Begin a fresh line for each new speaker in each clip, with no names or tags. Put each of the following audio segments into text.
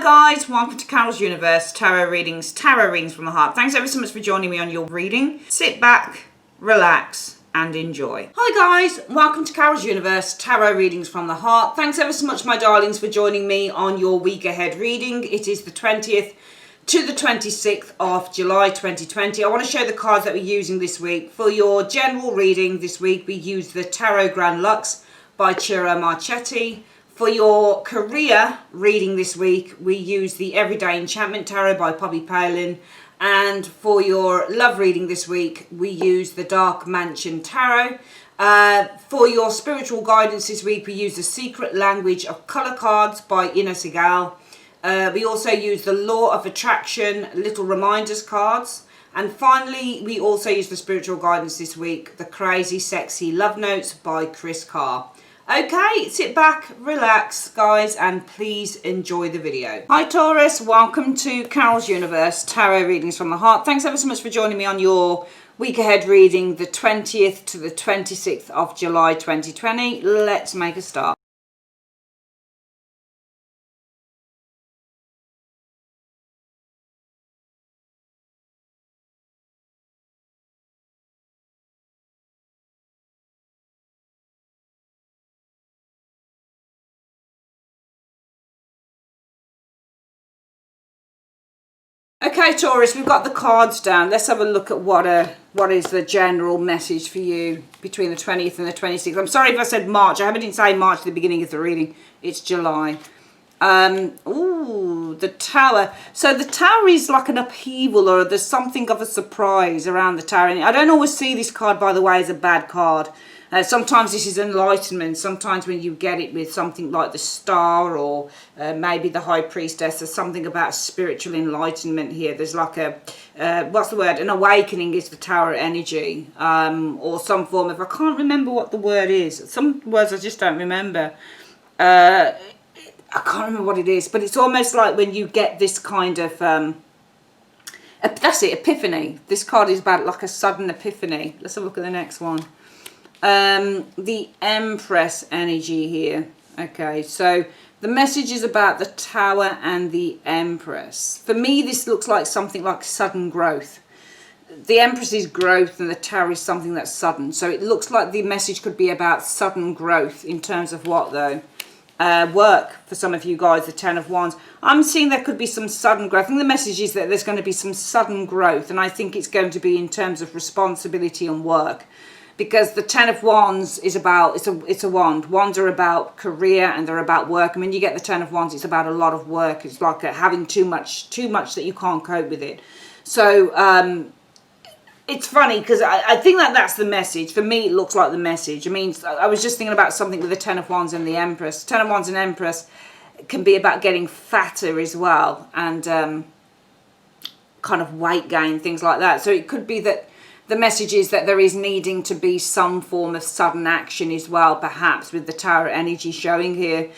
Hi guys, welcome to Carol's Universe, tarot readings from the heart. Thanks ever so much for joining me on your reading. Sit back, relax and enjoy. Hi guys, welcome to Carol's Universe, tarot readings from the heart. Thanks ever so much, my darlings, for joining me on your week ahead reading. It is the 20th to the 26th of July 2020. I want to show the cards that we're using this week. For your general reading this week, we use the Tarot Grand Luxe by Ciro Marchetti. For your career reading this week, we use the Everyday Enchantment Tarot by Poppy Palin. And for your love reading this week, we use the Dark Mansion Tarot. For your spiritual guidance this week, we use the Secret Language of Colour cards by Ina Segal. We also use the Law of Attraction Little Reminders cards. And finally, we also use the spiritual guidance this week, the Crazy Sexy Love Notes by Chris Carr. Okay, sit back, relax, guys, and please enjoy the video. Hi, Taurus. Welcome to Carol's Universe, Tarot Readings from the Heart. Thanks ever so much for joining me on your week ahead reading, the 20th to the 26th of July 2020. Let's make a start. Okay, Taurus, we've got the cards down. Let's have a look at what is the general message for you between the 20th and the 26th. I'm sorry if I said March. I didn't say March at the beginning of the reading. It's July. Ooh, the Tower. So the Tower is like an upheaval, or there's something of a surprise around the Tower. And I don't always see this card, by the way, as a bad card. Sometimes this is enlightenment. Sometimes when you get it with something like the Star or maybe the High Priestess, there's something about spiritual enlightenment here. There's like a, what's the word? An awakening is the Tower energy, or some form of, I can't remember what the word is. Some words I just don't remember. I can't remember what it is, but it's almost like when you get this kind of, that's it, epiphany. This card is about like a sudden epiphany. Let's have a look at the next one. The Empress energy here. Okay, so the message is about the Tower and the Empress. For me, this looks like something like sudden growth. The Empress is growth and the Tower is something that's sudden. So it looks like the message could be about sudden growth in terms of what though? Work for some of you guys, the Ten of Wands. I'm seeing there could be some sudden growth. I think the message is that there's going to be some sudden growth, and I think it's going to be in terms of responsibility and work. Because the Ten of Wands is about, it's a wand. Wands are about career and they're about work. I mean, you get the Ten of Wands, it's about a lot of work. It's like having too much that you can't cope with it. So it's funny because I think that that's the message. For me, it looks like the message. I mean, I was just thinking about something with the Ten of Wands and the Empress. Ten of Wands and Empress can be about getting fatter as well. And kind of weight gain, things like that. So it could be that the message is that there is needing to be some form of sudden action as well, perhaps with the Tower energy showing here,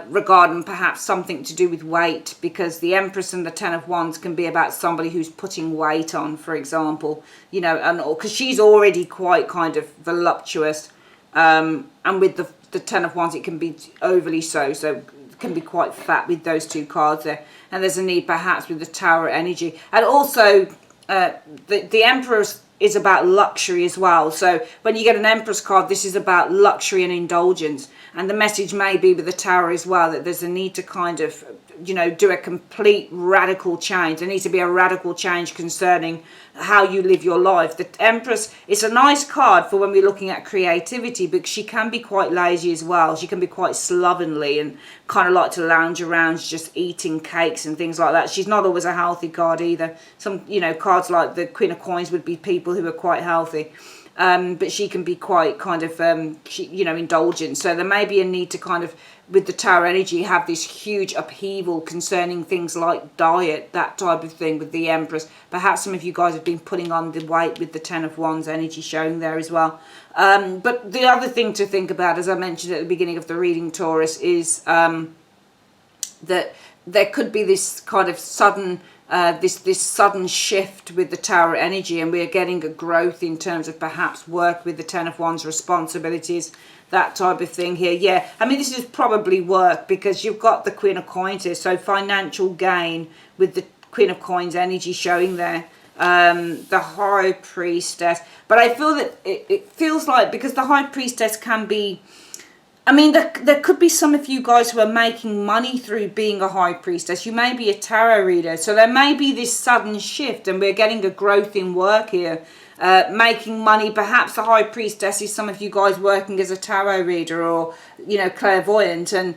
regarding perhaps something to do with weight, because the Empress and the Ten of Wands can be about somebody who's putting weight on, for example, you know, and because she's already quite kind of voluptuous, and with the Ten of Wands it can be overly so it can be quite fat with those two cards there, and there's a need perhaps with the Tower energy. And also the Empress is about luxury as well. So when you get an Empress card, this is about luxury and indulgence. And the message may be with the Tower as well, that there's a need to kind of, you know, do a complete radical change. There needs to be a radical change concerning how you live your life. The Empress is a nice card for when we're looking at creativity, but she can be quite lazy as well. She can be quite slovenly and kind of like to lounge around just eating cakes and things like that. She's not always a healthy card either. Some, you know, cards like the Queen of Coins would be people who are quite healthy. But she can be quite kind of, you know, indulgent. So there may be a need to kind of, with the Tower energy, have this huge upheaval concerning things like diet, that type of thing with the Empress. Perhaps some of you guys have been putting on the weight with the Ten of Wands energy showing there as well. But the other thing to think about, as I mentioned at the beginning of the reading, Taurus, is that there could be this kind of sudden this sudden shift with the Tower energy, and we're getting a growth in terms of perhaps work with the Ten of Wands, responsibilities. that type of thing here. Yeah, I mean, this is probably work because you've got the Queen of Coins here, so financial gain with the Queen of Coins energy showing there. The High Priestess, but I feel that it feels like, because the High Priestess can be, I mean, there could be some of you guys who are making money through being a High Priestess. You may be a tarot reader, so there may be this sudden shift, and we're getting a growth in work here, making money. Perhaps the High Priestess is some of you guys working as a tarot reader or, you know, clairvoyant, and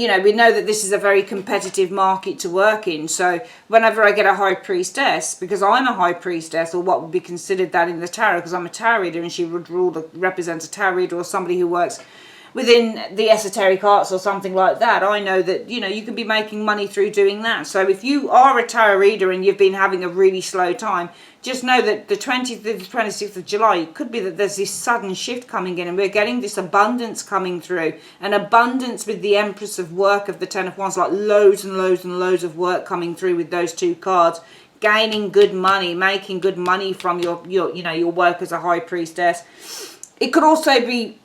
you know, we know that this is a very competitive market to work in. So whenever I get a High Priestess, because I'm a High Priestess, or what would be considered that in the tarot, because I'm a tarot reader, and she would represent a tarot reader or somebody who works within the esoteric arts or something like that, I know that, you know, you can be making money through doing that. So if you are a tarot reader and you've been having a really slow time, just know that the 20th to the 26th of July, it could be that there's this sudden shift coming in, and we're getting this abundance coming through. An abundance with the Empress of Work of the Ten of Wands, like loads and loads and loads of work coming through with those two cards. Gaining good money, making good money from your you know, your work as a High Priestess. It could also be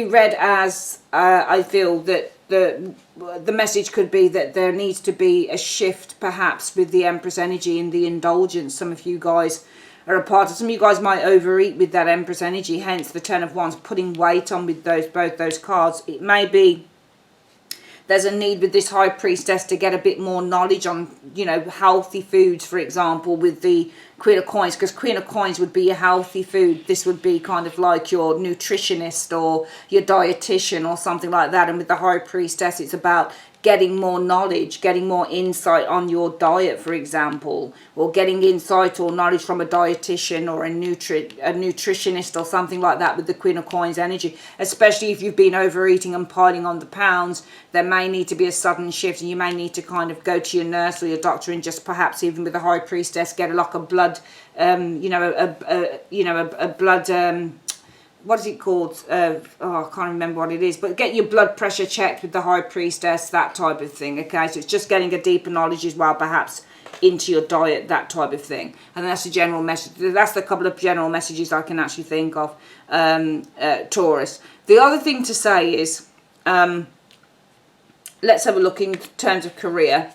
read as, I feel that the message could be that there needs to be a shift perhaps with the Empress energy and the indulgence. Some of you guys are a part of, some of you guys might overeat with that Empress energy, hence the Ten of Wands putting weight on with both those cards. It may be there's a need with this High Priestess to get a bit more knowledge on, you know, healthy foods, for example, with the Queen of Coins, because Queen of Coins would be a healthy food. This would be kind of like your nutritionist or your dietitian or something like that. And with the High Priestess, it's about getting more knowledge, getting more insight on your diet, for example, or getting insight or knowledge from a dietitian or a nutritionist or something like that with the Queen of Coins energy. Especially if you've been overeating and piling on the pounds, there may need to be a sudden shift, and you may need to kind of go to your nurse or your doctor and just perhaps even with the High Priestess get like a blood, you know, a blood, what is it called? I can't remember what it is, but get your blood pressure checked with the High Priestess, that type of thing. Okay, so it's just getting a deeper knowledge as well, perhaps into your diet, that type of thing. And that's the general message. That's the couple of general messages I can actually think of, Taurus. The other thing to say is, let's have a look in terms of career.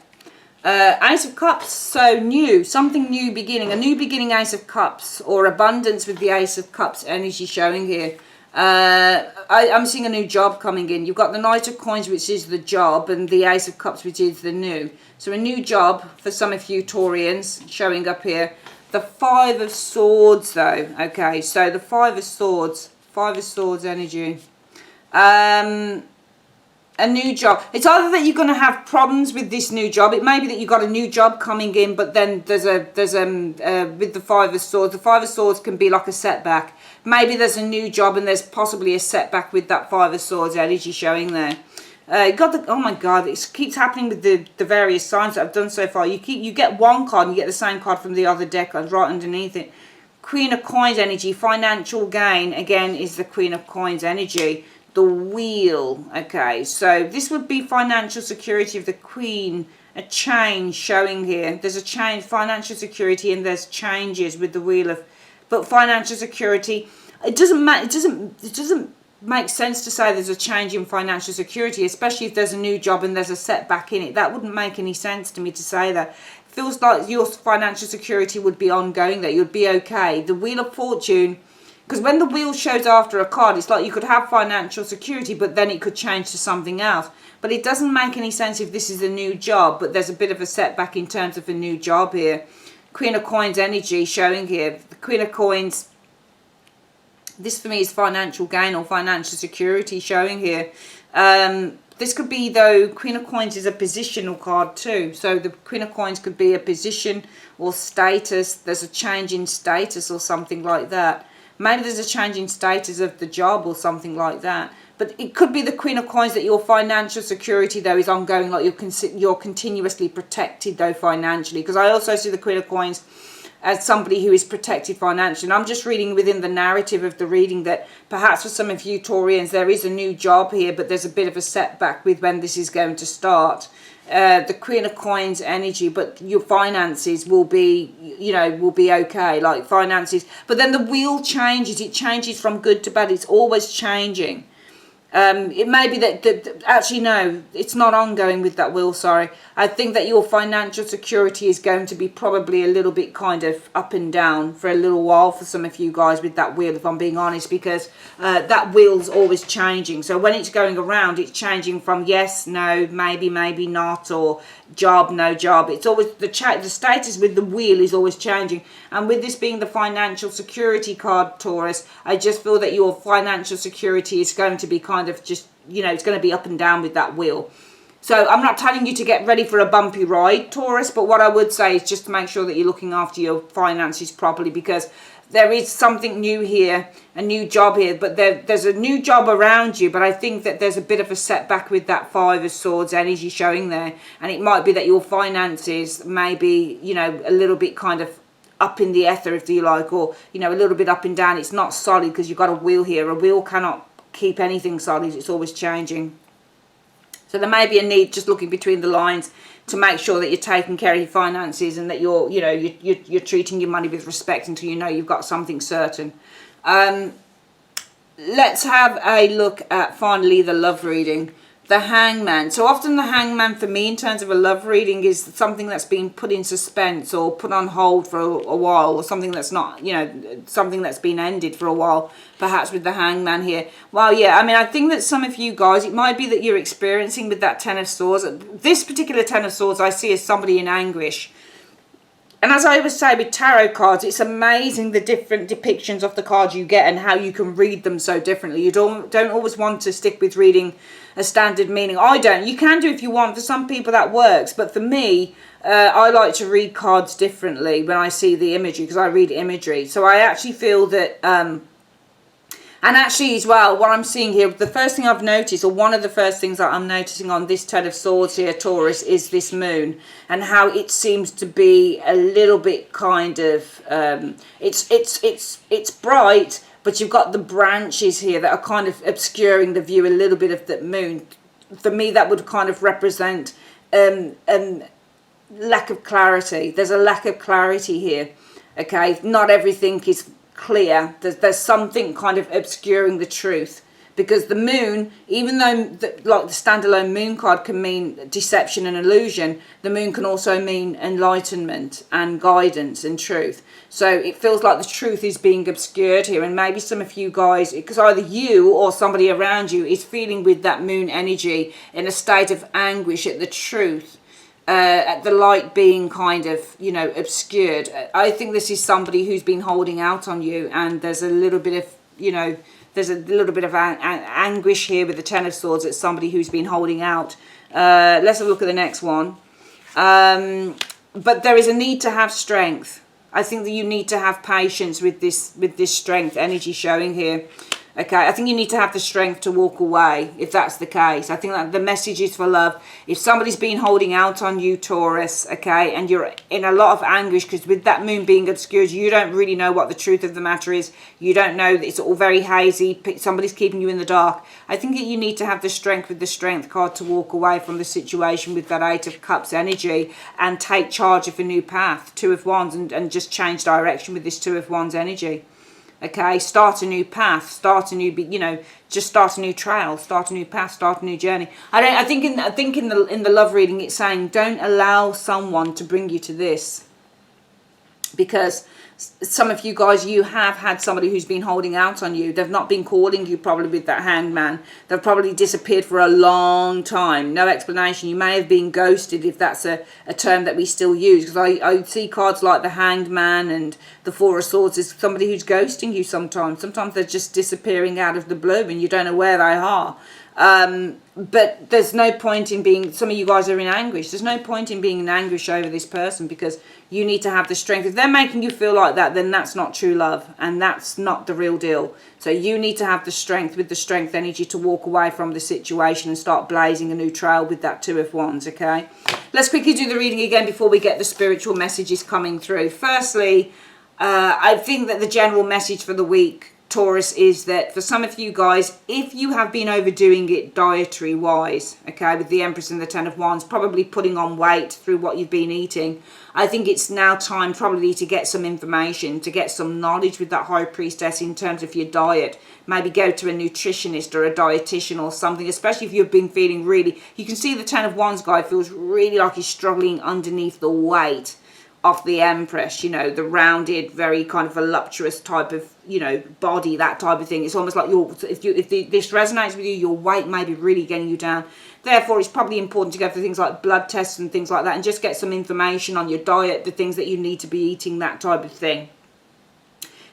Ace of Cups, so new, something new beginning, a new beginning, Ace of Cups, or abundance with the Ace of Cups energy showing here. I'm seeing a new job coming in. You've got the Knight of Coins, which is the job, and the Ace of Cups, which is the new. So a new job for some of you Taurians showing up here. The Five of Swords though, okay, so the Five of Swords energy. A new job. It's either that you're going to have problems with this new job. It may be that you've got a new job coming in, but then there's with the Five of Swords. The Five of Swords can be like a setback. Maybe there's a new job and there's possibly a setback with that Five of Swords energy showing there. Got the, oh my God, it keeps happening with the various signs that I've done so far. You get one card and you get the same card from the other deck right underneath it. Queen of Coins energy, financial gain, again, is the Queen of Coins energy. The Wheel, okay, so this would be financial security of the Queen, a change showing here. There's a change, financial security, and there's changes with the Wheel of, but financial security, it doesn't make sense to say there's a change in financial security, especially if there's a new job and there's a setback in it. That wouldn't make any sense to me to say that. It feels like your financial security would be ongoing there. You'd be okay. The Wheel of Fortune, because when the wheel shows after a card, it's like you could have financial security, but then it could change to something else. But it doesn't make any sense if this is a new job, but there's a bit of a setback in terms of a new job here. Queen of Coins energy showing here. The Queen of Coins, this for me is financial gain or financial security showing here. This could be, though, Queen of Coins is a positional card too. So the Queen of Coins could be a position or status. There's a change in status or something like that. Maybe there's a change in status of the job or something like that. But it could be the Queen of Coins that your financial security, though, is ongoing, like you're continuously protected, though, financially. Because I also see the Queen of Coins as somebody who is protected financially. And I'm just reading within the narrative of the reading that perhaps for some of you Taurians, there is a new job here, but there's a bit of a setback with when this is going to start. The Queen of Coins energy, but your finances will be, you know, will be okay, like finances. But then the wheel changes. It changes from good to bad. It's always changing. It may be that actually no, it's not ongoing with that wheel, sorry. I think that your financial security is going to be probably a little bit kind of up and down for a little while for some of you guys with that wheel, if I'm being honest, because that wheel's always changing. So when it's going around, it's changing from yes, no, maybe, maybe not, or job, no job. It's always the status with the wheel is always changing. And with this being the financial security card, Taurus, I just feel that your financial security is going to be kind of just, you know, it's going to be up and down with that wheel. So I'm not telling you to get ready for a bumpy ride, Taurus, but what I would say is just to make sure that you're looking after your finances properly, because there is something new here, a new job here, but there's a new job around you, but I think that there's a bit of a setback with that Five of Swords energy showing there, and it might be that your finances may be, you know, a little bit kind of up in the ether, if you like, or, you know, a little bit up and down. It's not solid because you've got a wheel here. A wheel cannot keep anything solid. It's always changing. So there may be a need, just looking between the lines, to make sure that you're taking care of your finances and that you're, you know, you're treating your money with respect until you know you've got something certain. Let's have a look at finally the love reading. The Hangman. So often the Hangman for me in terms of a love reading is something that's been put in suspense or put on hold for a while, or something that's not, you know, something that's been ended for a while, perhaps with the Hangman here. Well, yeah, I mean, I think that some of you guys, it might be that you're experiencing with that Ten of Swords. This particular Ten of Swords I see as somebody in anguish. And as I always say with tarot cards, it's amazing the different depictions of the cards you get and how you can read them so differently. You don't always want to stick with reading a standard meaning. I don't. You can do if you want. For some people that works. But for me, I like to read cards differently when I see the imagery, because I read imagery. So I actually feel that... and actually as well, what I'm seeing here, the first thing I've noticed, or one of the first things that I'm noticing on this Ten of Swords here, Taurus, is this moon, and how it seems to be a little bit kind of, it's bright, but you've got the branches here that are kind of obscuring the view a little bit of the moon. For me, that would kind of represent lack of clarity. There's a lack of clarity here, okay? Not everything is clear. There's something kind of obscuring the truth, because the moon, even though like the standalone moon card can mean deception and illusion, the moon can also mean enlightenment and guidance and truth. So it feels like the truth is being obscured here, and maybe some of you guys, because either you or somebody around you is feeling with that moon energy in a state of anguish at the truth, at the light being kind of, you know, obscured. I think this is somebody who's been holding out on you, and there's a little bit of, you know, there's a little bit of anguish here with the Ten of Swords at somebody who's been holding out. Let's have a look at the next one. But there is a need to have strength. I think that you need to have patience with this strength energy showing here. Okay, I think you need to have the strength to walk away, if that's the case. I think that the message is for love. If somebody's been holding out on you, Taurus, okay, and you're in a lot of anguish, because with that moon being obscured, you don't really know what the truth of the matter is. You don't know, it's all very hazy. Somebody's keeping you in the dark. I think that you need to have the strength with the Strength card to walk away from the situation with that Eight of Cups energy and take charge of a new path, Two of Wands, and just change direction with this Two of Wands energy. Okay, start a new path, start a new, you know, just start a new trail, start a new path, start a new journey. I think in the love reading it's saying don't allow someone to bring you to this, because some of you guys, you have had somebody who's been holding out on you. They've not been calling you probably with that Hangman. They've probably disappeared for a long time. No explanation. You may have been ghosted, if that's a term that we still use. Because I see cards like the Hanged Man and the Four of Swords as somebody who's ghosting you sometimes. Sometimes they're just disappearing out of the blue and you don't know where they are. But there's no point in being, some of you guys are in anguish. There's no point in being in anguish over this person, because you need to have the strength. If they're making you feel like that, then that's not true love, and that's not the real deal. So you need to have the strength with the Strength energy to walk away from the situation and start blazing a new trail with that Two of Wands, okay? Let's quickly do the reading again before we get the spiritual messages coming through. Firstly, I think that the general message for the week, Taurus, is that for some of you guys, if you have been overdoing it dietary wise, okay, with the Empress and the Ten of Wands, probably putting on weight through what you've been eating, I think it's now time probably to get some information, to get some knowledge with that High Priestess in terms of your diet. Maybe go to a nutritionist or a dietitian or something, especially if you've been feeling really, you can see the Ten of Wands guy feels really like he's struggling underneath the weight of the Empress, you know, the rounded, very kind of voluptuous type of, you know, body, that type of thing. It's almost like this resonates with you, your weight may be really getting you down. Therefore, it's probably important to go for things like blood tests and things like that, and just get some information on your diet, the things that you need to be eating, that type of thing.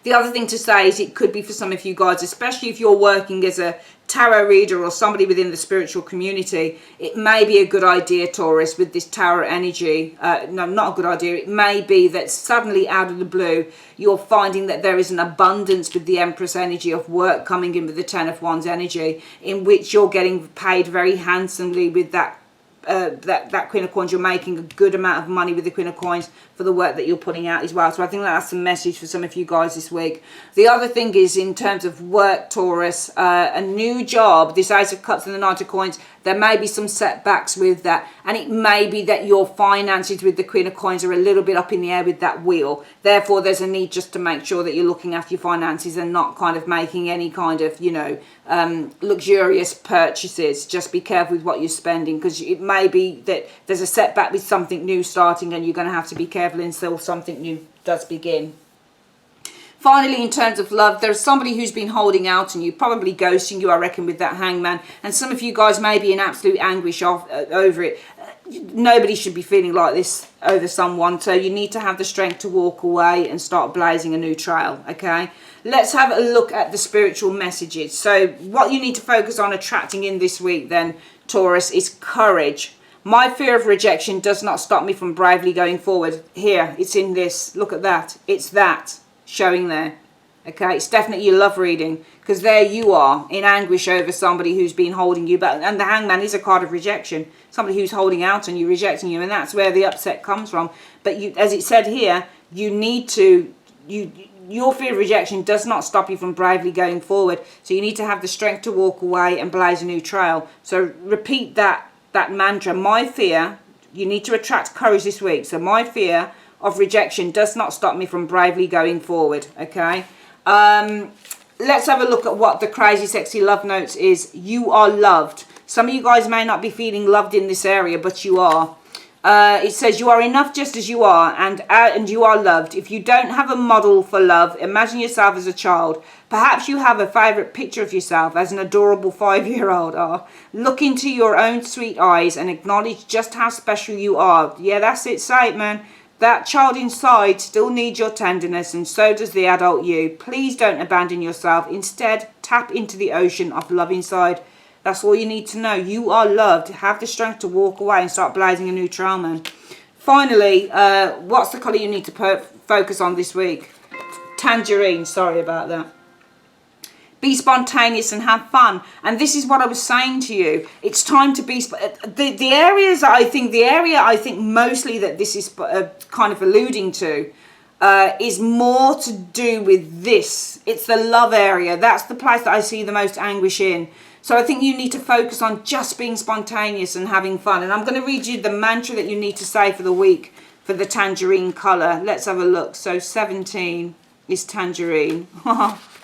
The other thing to say is it could be for some of you guys, especially if you're working as a tarot reader or somebody within the spiritual community, it may be a good idea, Taurus, with this tower energy. No, not a good idea. It may be that suddenly out of the blue, you're finding that there is an abundance with the Empress energy of work coming in with the Ten of Wands energy, in which you're getting paid very handsomely with that Queen of Coins. You're making a good amount of money with the Queen of Coins for the work that you're putting out as well. So I think that's a message for some of you guys this week. The other thing is, in terms of work, Taurus, a new job, this Ace of Cups and the Knight of Coins, there may be some setbacks with that, and it may be that your finances with the Queen of Coins are a little bit up in the air with that wheel. Therefore, there's a need just to make sure that you're looking after your finances and not kind of making any kind of, you know, luxurious purchases. Just be careful with what you're spending, because it may be that there's a setback with something new starting, and you're going to have to be careful until something new does begin. Finally, in terms of love, there's somebody who's been holding out on you, probably ghosting you, I reckon, with that Hangman. And some of you guys may be in absolute anguish over it. Nobody should be feeling like this over someone. So you need to have the strength to walk away and start blazing a new trail, okay? Let's have a look at the spiritual messages. So what you need to focus on attracting in this week then, Taurus, is courage. My fear of rejection does not stop me from bravely going forward. Here, it's in this. Look at that. It's that showing there. Okay, it's definitely your love reading, because there you are in anguish over somebody who's been holding you back. And the Hangman is a card of rejection. Somebody who's holding out on you, rejecting you, and that's where the upset comes from. But you, as it said here, you need to, your fear of rejection does not stop you from bravely going forward. So you need to have the strength to walk away and blaze a new trail. So repeat that mantra. My fear, you need to attract courage this week. So my fear of rejection does not stop me from bravely going forward. Okay, let's have a look at what the crazy sexy love notes is. You are loved. Some of you guys may not be feeling loved in this area, but you are. It says you are enough just as you are, and you are loved. If you don't have a model for love, imagine yourself as a child. Perhaps you have a favourite picture of yourself as an adorable 5-year-old. Look into your own sweet eyes and acknowledge just how special you are. Yeah, that's it. Say it, man. That child inside still needs your tenderness, and so does the adult you. Please don't abandon yourself. Instead, tap into the ocean of love inside. That's all you need to know. You are loved. Have the strength to walk away and start blazing a new trail, man. Finally, what's the colour you need to focus on this week? Tangerine. Sorry about that. Be spontaneous and have fun. And this is what I was saying to you. It's time to be... The area I think mostly that this is kind of alluding to is more to do with this. It's the love area. That's the place that I see the most anguish in. So I think you need to focus on just being spontaneous and having fun. And I'm going to read you the mantra that you need to say for the week for the tangerine colour. Let's have a look. So 17 is tangerine.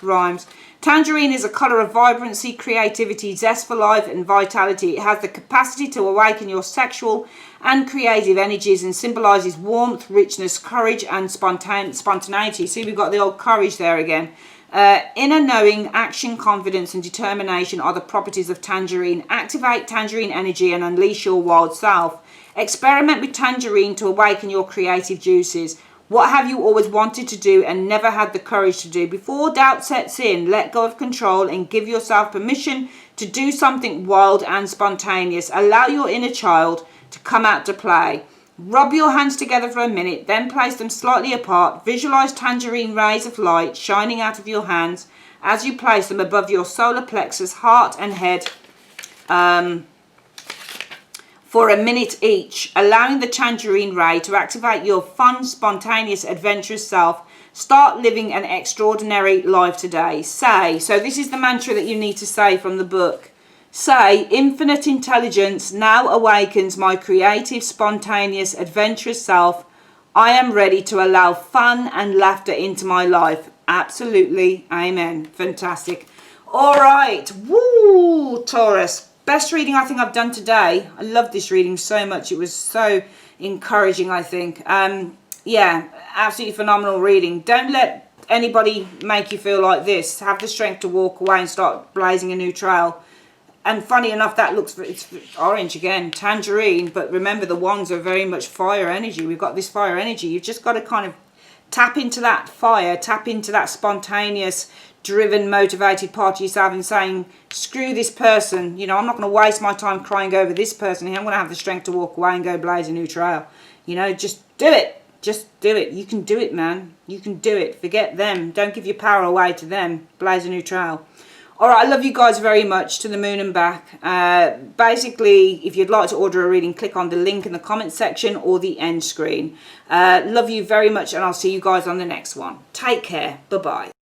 Rhymes. Tangerine is a colour of vibrancy, creativity, zest for life and vitality. It has the capacity to awaken your sexual and creative energies and symbolises warmth, richness, courage and spontaneity. See, we've got the old courage there again. Inner knowing, action, confidence and determination are the properties of tangerine. Activate tangerine energy and unleash your wild self. Experiment with tangerine to awaken your creative juices. What have you always wanted to do and never had the courage to do? Before doubt sets in, let go of control and give yourself permission to do something wild and spontaneous. Allow your inner child to come out to play. Rub your hands together for a minute, then place them slightly apart. Visualize tangerine rays of light shining out of your hands as you place them above your solar plexus, heart and head for a minute each, allowing the tangerine ray to activate your fun, spontaneous, adventurous self. Start living an extraordinary life today. Say, so this is the mantra that you need to say from the book. Say, infinite intelligence now awakens my creative, spontaneous, adventurous self. I am ready to allow fun and laughter into my life. Absolutely. Amen. Fantastic. All right. Woo, Taurus. Best reading I think I've done today. I love this reading so much. It was so encouraging, I think. Yeah, absolutely phenomenal reading. Don't let anybody make you feel like this. Have the strength to walk away and start blazing a new trail. And funny enough, that looks, it's orange again, tangerine. But remember, the wands are very much fire energy. We've got this fire energy. You've just got to kind of tap into that fire, tap into that spontaneous, driven, motivated part of yourself and saying, screw this person. You know, I'm not going to waste my time crying over this person here. I'm going to have the strength to walk away and go blaze a new trail. You know, just do it. Just do it. You can do it, man. You can do it. Forget them. Don't give your power away to them. Blaze a new trail. All right, I love you guys very much, to the moon and back. Basically, if you'd like to order a reading, click on the link in the comment section or the end screen. Love you very much, and I'll see you guys on the next one. Take care. Bye-bye.